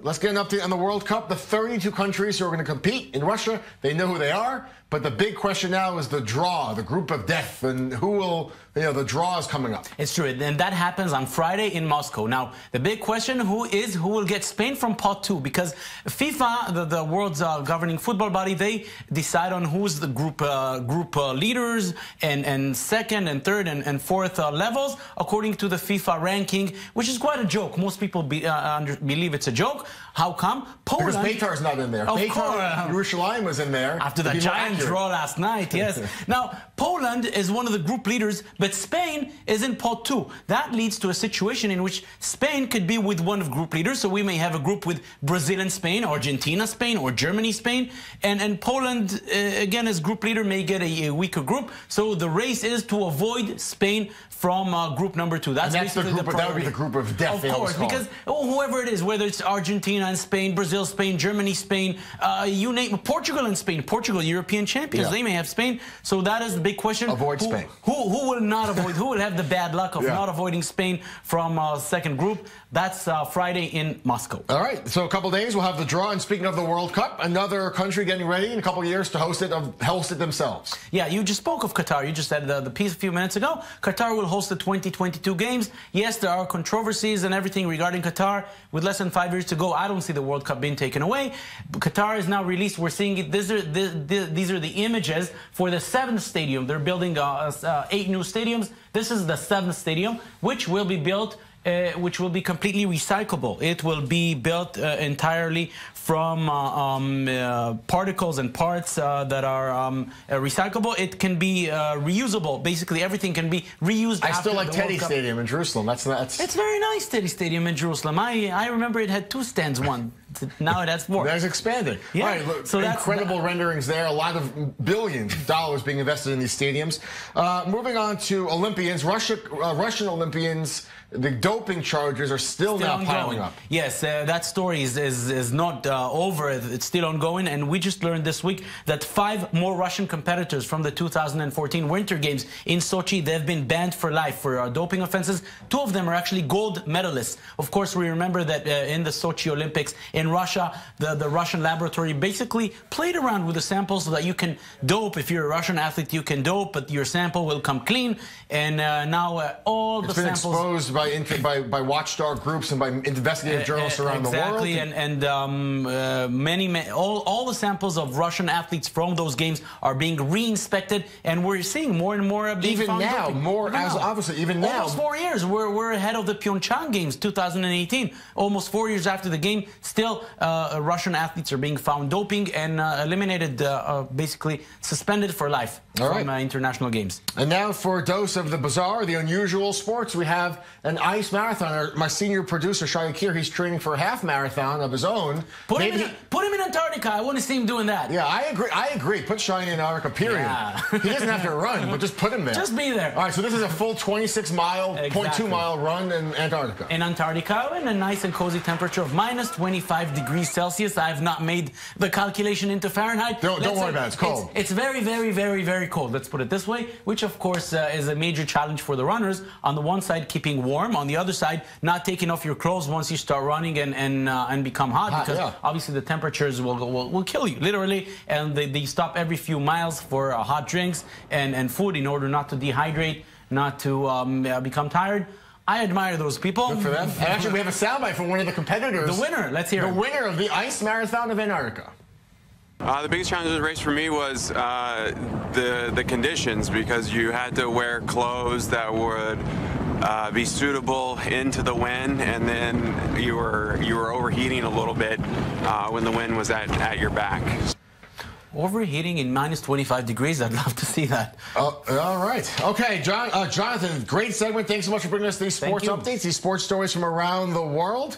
Let's get an update on the World Cup. The 32 countries who are going to compete in Russia, they know who they are. But the big question now is the draw, the group of death, and who will, the draw is coming up. It's true, and that happens on Friday in Moscow. Now, the big question, who will get Spain from pot 2? Because FIFA, the world's governing football body, they decide on who's the group leaders and second and third and fourth levels according to the FIFA ranking, which is quite a joke. Most people believe it's a joke. How come? Poland. Because Beitar's not in there. Of Beitar, course. Jerusalem was in there. After the giant draw last night, yes. Now, Poland is one of the group leaders, but Spain is in pot 2. That leads to a situation in which Spain could be with one of group leaders. So we may have a group with Brazil and Spain, Argentina, Spain, or Germany, Spain. And Poland, again, as group leader, may get a weaker group. So the race is to avoid Spain from group number 2. That's the group, that would be the group of death. Of course, because whoever it is, whether it's Argentina and Spain, Brazil, Spain, Germany, Spain, you name Portugal and Spain. Portugal, European champions, they may have Spain. So that is the big question. Avoid Spain. Who will not avoid? Who will have the bad luck of not avoiding Spain from second group? That's Friday in Moscow. All right. So a couple days we'll have the draw. And speaking of the World Cup, another country getting ready in a couple of years to host it themselves. Yeah, you just spoke of Qatar. You just said the piece a few minutes ago. Qatar will host the 2022 games. Yes, there are controversies and everything regarding Qatar. With less than 5 years to go, I don't see the World Cup being taken away. But Qatar is now released. We're seeing it. These are the images for the 7th stadium. They're building 8 new stadiums. This is the 7th stadium, which will be built, which will be completely recyclable. It will be built entirely from particles and parts that are recyclable. It can be reusable. Basically, everything can be reused. I still like Teddy Stadium in Jerusalem. That's It's very nice, Teddy Stadium in Jerusalem. I remember it had 2 stands. One. Now it has 4. That's expanded. Yeah. All right, look, so that's incredible renderings there. A lot of billions of dollars being invested in these stadiums. Moving on to Olympians, Russian Olympians. The doping charges are still now piling up. Yes, that story is not over. It's still ongoing. And we just learned this week that 5 more Russian competitors from the 2014 Winter Games in Sochi, they've been banned for life for doping offenses. 2 of them are actually gold medalists. Of course, we remember that in the Sochi Olympics in Russia, the Russian laboratory basically played around with the samples so that you can dope. If you're a Russian athlete, you can dope, but your sample will come clean. And now all the samples... It's been exposed by watchdog groups and by investigative journalists around the world. Exactly, and all the samples of Russian athletes from those games are being re-inspected, and we're seeing more and more being found guilty. Even now. Almost 4 years. We're ahead of the Pyeongchang Games 2018. Almost 4 years after the game, still Russian athletes are being found doping and eliminated, basically suspended for life from international games. And now for a dose of the bizarre, the unusual sports, we have an ice marathoner. My senior producer, Shai Akir, he's training for a half marathon of his own. Put him in Antarctica. I want to see him doing that. Yeah, I agree. Put Shai in Antarctica, period. Yeah. He doesn't have to run, but just put him there. Just be there. All right, so this is a full 26-mile, 0.2-mile run in Antarctica. In Antarctica, in a nice and cozy temperature of minus 25 degrees Celsius. I have not made the calculation into Fahrenheit. Don't worry about it. It's cold. It's very, very, very, very cold. Let's put it this way, which, of course, is a major challenge for the runners. On the one side, keeping warm. On the other side, not taking off your clothes once you start running and become hot, because obviously the temperatures will kill you, literally. And they stop every few miles for hot drinks and food in order not to dehydrate, not to become tired. I admire those people. Good for them. And actually, we have a soundbite from one of the competitors. The winner. Let's hear it. The winner of the Ice Marathon of Antarctica. The biggest challenge of the race for me was the conditions, because you had to wear clothes that would be suitable into the wind, and then you were overheating a little bit when the wind was at your back. Overheating in minus 25 degrees, I'd love to see that. All right. Okay, Jonathan, great segment. Thanks so much for bringing us these sports updates, these sports stories from around the world.